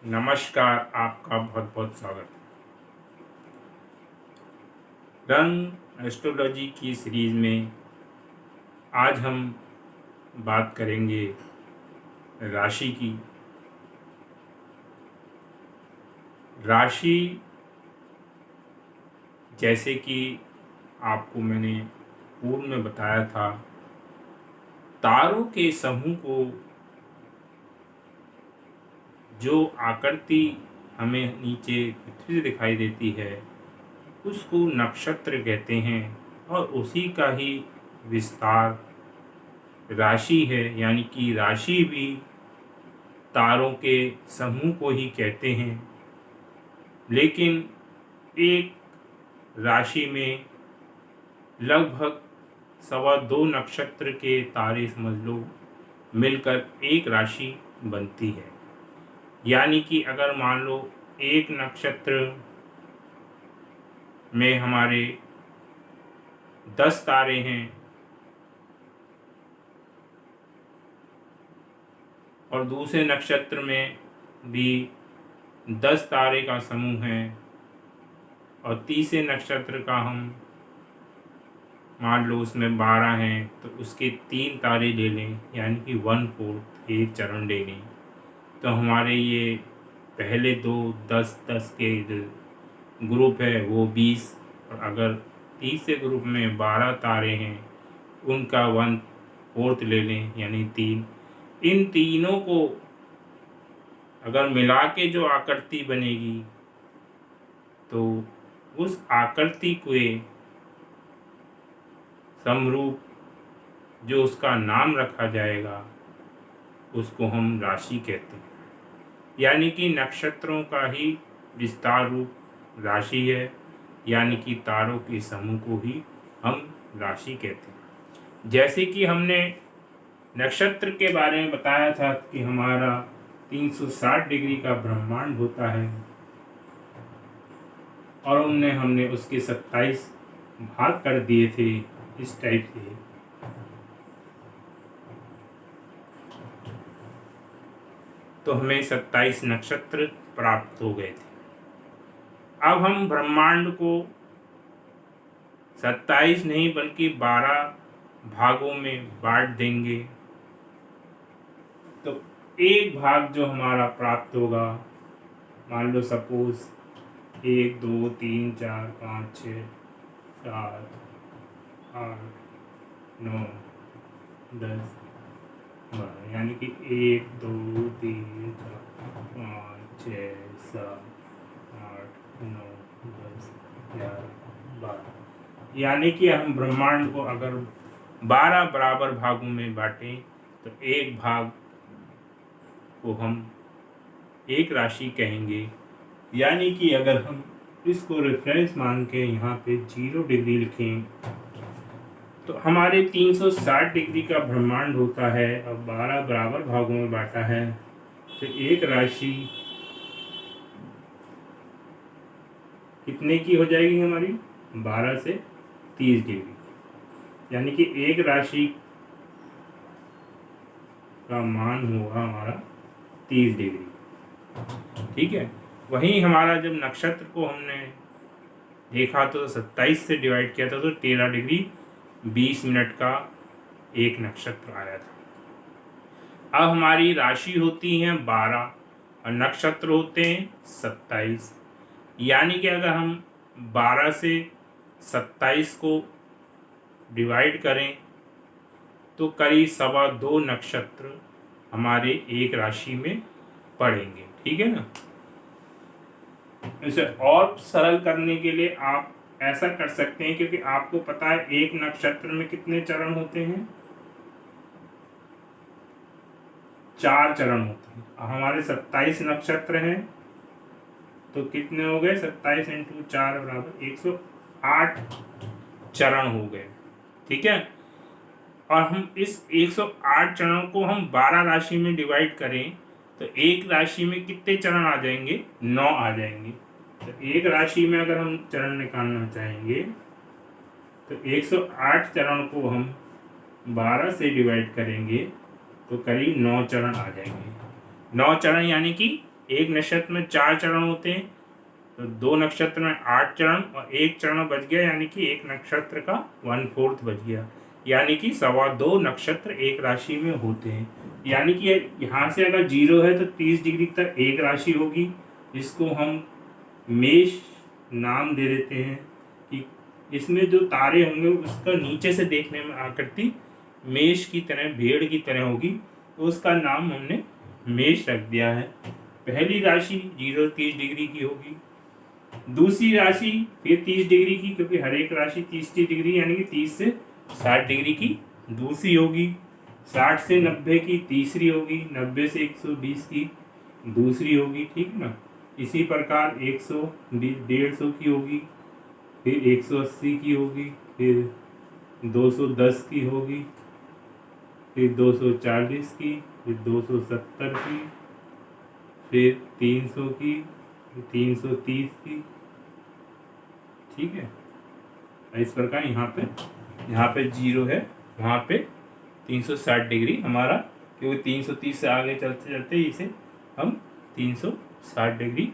नमस्कार, आपका बहुत बहुत स्वागत है। रंग एस्ट्रोलॉजी की सीरीज में आज हम बात करेंगे राशि की। राशि जैसे कि आपको मैंने पूर्व में बताया था, तारों के समूह को जो आकृति हमें नीचे पृथ्वी दिखाई देती है उसको नक्षत्र कहते हैं और उसी का ही विस्तार राशि है। यानी कि राशि भी तारों के समूह को ही कहते हैं, लेकिन एक राशि में लगभग 2.25 नक्षत्र के तारे समझ लो मिलकर एक राशि बनती है। यानी कि अगर मान लो एक नक्षत्र में हमारे 10 तारे हैं और दूसरे नक्षत्र में भी 10 तारे का समूह है और तीसरे नक्षत्र का हम मान लो उसमें 12 हैं तो उसके 3 तारे ले लें, यानी कि 1/4 एक चरण ले लें, तो हमारे ये पहले दो 10-10 के जो ग्रुप है वो 20, और अगर तीसरे ग्रुप में 12 तारे हैं उनका 1/4 ले लें यानी 3। इन तीनों को अगर मिला के जो आकृति बनेगी तो उस आकृति के समरूप जो उसका नाम रखा जाएगा उसको हम राशि कहते हैं। यानी कि नक्षत्रों का ही विस्तार रूप राशि है, यानी कि तारों के समूह को ही हम राशि कहते हैं। जैसे कि हमने नक्षत्र के बारे में बताया था कि हमारा 360 डिग्री का ब्रह्मांड होता है और हमने उसके 27 भाग कर दिए थे इस टाइप से। तो हमें 27 नक्षत्र प्राप्त हो गए थे। अब हम ब्रह्मांड को 27 नहीं बल्कि 12 भागों में बांट देंगे, तो एक भाग जो हमारा प्राप्त होगा, मान लो सपोज 1 2 3 4 5 6 7 8 9 10 12, यानी कि 1 2 3 4 5 6 7 8 9 10 11 12, यानी कि हम ब्रह्मांड को अगर 12 बराबर भागों में बांटें तो एक भाग को हम एक राशि कहेंगे। यानी कि अगर हम इसको रेफरेंस मान के यहाँ पे 0 डिग्री लिखें तो हमारे 360 डिग्री का ब्रह्मांड होता है और 12 बराबर भागों में बांटा है, तो एक राशि कितने की हो जाएगी हमारी? 12 से 30 डिग्री, यानी कि एक राशि का मान होगा हमारा 30 डिग्री। ठीक है। वहीं हमारा जब नक्षत्र को हमने देखा तो 27 से डिवाइड किया था तो 13 डिग्री 20 मिनट का एक नक्षत्र आया था। अब हमारी राशि होती है 12 और नक्षत्र होते हैं 27, यानी कि अगर हम 12 से 27 को डिवाइड करें तो करीब 2.25 नक्षत्र हमारे एक राशि में पड़ेंगे। ठीक है ना। इसे और सरल करने के लिए आप ऐसा कर सकते हैं, क्योंकि आपको पता है एक नक्षत्र में कितने चरण होते हैं? 4 चरण होते हैं। हमारे 27 नक्षत्र हैं तो कितने हो गए? 27 × 4 बराबर 108 चरण हो गए। ठीक है। और हम इस 108 चरणों को हम 12 राशि में डिवाइड करें तो एक राशि में कितने चरण आ जाएंगे? 9 आ जाएंगे। तो एक राशि में अगर हम चरण निकालना चाहेंगे तो 108 चरण को हम 12 से डिवाइड करेंगे तो करीब 9 चरण आ जाएंगे। 9 चरण यानी कि एक नक्षत्र में 4 चरण होते हैं, तो 2 नक्षत्र में 8 चरण और 1 चरण बच गया, यानी कि एक नक्षत्र का 1/4 बच गया, यानी कि 2.25 नक्षत्र एक राशि में होते हैं। यानी कि यहाँ से अगर 0 है तो 30 डिग्री तक एक राशि होगी, जिसको हम मेष नाम दे देते हैं कि इसमें जो तारे होंगे उसका नीचे से देखने में आकृति मेष की तरह, भेड़ की तरह होगी, तो उसका नाम हमने मेष रख दिया है। पहली राशि 0-30 डिग्री की होगी, दूसरी राशि फिर 30 डिग्री की, क्योंकि हर एक राशि 30 डिग्री यानी कि 30 से 60 डिग्री की दूसरी होगी, 60 से 90 की तीसरी होगी, 90 से 120 की दूसरी होगी, ठीक है ना। इसी प्रकार 100, 150 की होगी, फिर 180 की होगी, फिर 210 की होगी, फिर 240 की, फिर 270 की, फिर 300 की, फिर 330 की, ठीक है। इस प्रकार यहाँ पे 0 है, वहाँ पे 360 डिग्री हमारा, क्योंकि 330 से आगे चलते चलते इसे हम 360 डिग्री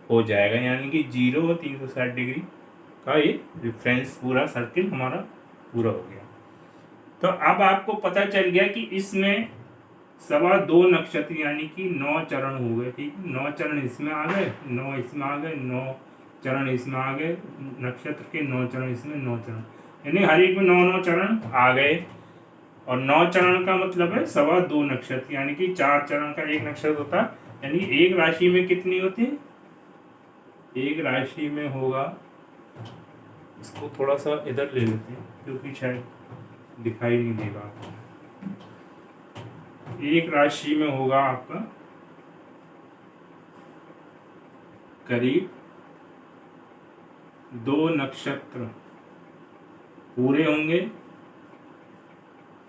हो जाएगा, यानी कि 0 और 360 डिग्री का ये रेफरेंस पूरा सर्किल हमारा पूरा हो गया। तो अब आपको पता चल गया कि इसमें 2.25 नक्षत्र यानी कि 9 चरण हो गए, ठीक है। 9 चरण इसमें आ गए, 9 इसमें आ गए, 9 चरण इसमें आ गए, नक्षत्र के 9 चरण इसमें, 9 चरण, यानी हर एक में 9-9 चरण आ गए। और 9 चरण का मतलब है 2.25 नक्षत्र, यानी कि 4 चरण का एक नक्षत्र होता है, यानी एक राशि में कितनी होती है, एक राशि में होगा, इसको थोड़ा सा इधर ले लेते हैं क्योंकि शायद दिखाई नहीं देगा आपको। एक राशि में होगा आपका करीब 2 नक्षत्र पूरे होंगे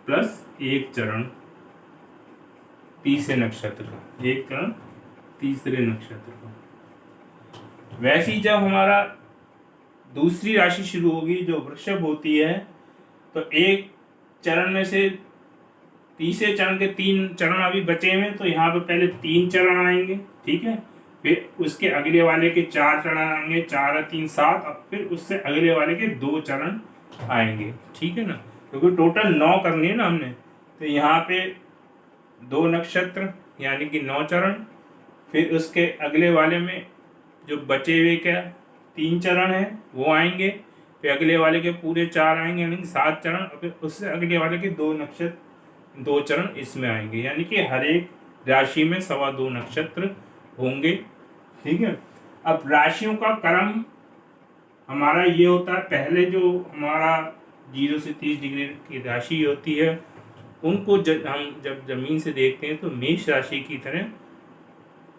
प्लस एक चरण तीसरे नक्षत्र का, एक चरण तीसरे नक्षत्र का। वैसे ही जब हमारा दूसरी राशि शुरू होगी जो वृषभ होती है, तो एक चरण में से तीसरे चरण के 3 चरण अभी बचे हुए, तो यहाँ पे पहले 3 चरण आएंगे, ठीक है, फिर उसके अगले वाले के 4 चरण आएंगे, 4 और 3 7, और फिर उससे अगले वाले के 2 चरण आएंगे, ठीक है ना, क्योंकि टोटल 9 करनी है ना हमने। तो यहाँ पे 2 नक्षत्र यानी कि 9 चरण, फिर उसके अगले वाले में जो बचे हुए क्या 3 चरण है वो आएंगे, फिर अगले वाले के पूरे 4 आएंगे यानी कि 7 चरण, और फिर उससे अगले वाले के 2 नक्षत्र 2 चरण इसमें आएंगे, यानी कि हर एक राशि में 2.25 नक्षत्र होंगे, ठीक है। अब राशियों का क्रम हमारा ये होता है, पहले जो हमारा 0 से 30 डिग्री की राशि होती है उनको हम जब जमीन से देखते हैं तो मेष राशि की तरह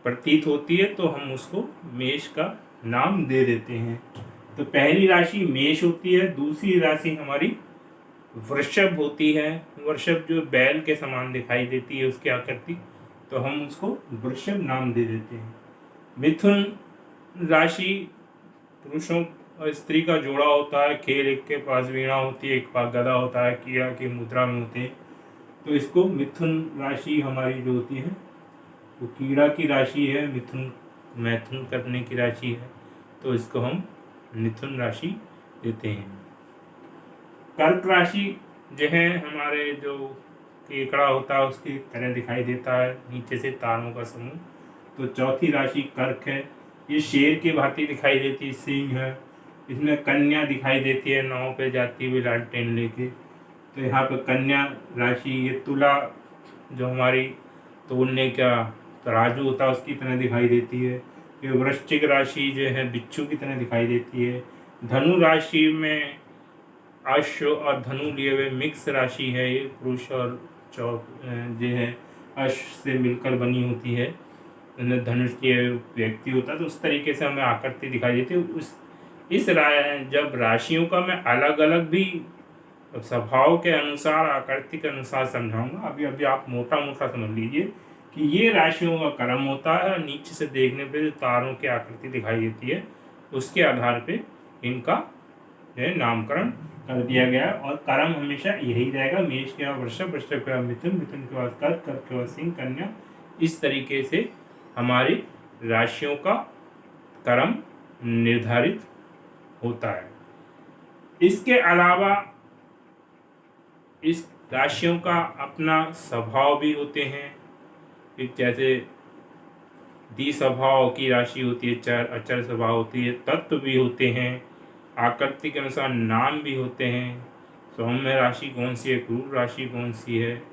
प्रतीत होती है, तो हम उसको मेष का नाम दे देते हैं। तो पहली राशि मेष होती है, दूसरी राशि हमारी वृषभ होती है। वृषभ जो बैल के समान दिखाई देती है उसकी आकृति, तो हम उसको वृषभ नाम दे देते हैं। मिथुन राशि पुरुषों और स्त्री का जोड़ा होता है, खेल एक के पास वीणा होती है, एक पास गदा होता है, कीड़ा की मुद्रा में होते हैं, तो इसको मिथुन राशि हमारी जो होती है वो कीड़ा की राशि है, मैथुन करने की राशि है, तो इसको हम मिथुन राशि देते हैं। कर्क राशि जो है हमारे जो केकड़ा होता है उसकी तरह दिखाई देता है, नीचे से तारों का समूह, तो चौथी राशि कर्क है। ये शेर की भांति दिखाई देती है, सिंह है, इसमें कन्या दिखाई देती है नाव पे जाती हुई लालटेन लेके, तो यहाँ पे कन्या राशि। ये तुला जो हमारी तोलने का तराजू होता है उसकी तरह दिखाई देती है। ये वृश्चिक राशि जो है बिच्छू की तरह दिखाई देती है। धनु राशि में अश्व और धनु लिए हुए मिक्स राशि है, ये पुरुष और जो है अश्व से मिलकर बनी होती है, धनुष लिए व्यक्ति होता है, तो उस तरीके से हमें आकृति दिखाई देती है। जब राशियों का मैं अलग अलग भी स्वभाव के अनुसार आकृति के अनुसार समझाऊंगा, अभी आप मोटा मोटा समझ लीजिए कि ये राशियों का क्रम होता है, नीचे से देखने पे जो तारों की आकृति दिखाई देती है उसके आधार पे इनका नामकरण कर दिया गया, और क्रम हमेशा यही रहेगा, मेष के बाद वृषभ, वृषभ के बाद मिथुन, मिथुन के बाद कर्क, कर्क के बाद सिंह, कन्या, इस तरीके से हमारी राशियों का क्रम निर्धारित होता है। इसके अलावा इस राशियों का अपना स्वभाव भी होते हैं। जैसे द्विस्वभाव की राशि होती है, चर अचर स्वभाव होती है, तत्व भी होते हैं, आकृति के अनुसार नाम भी होते हैं, सौम्य राशि कौन सी है, क्रूर राशि कौन सी है,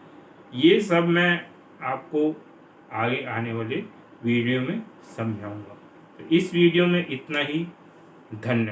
ये सब मैं आपको आगे आने वाले वीडियो में समझाऊंगा। तो इस वीडियो में इतना ही। धन्यवाद।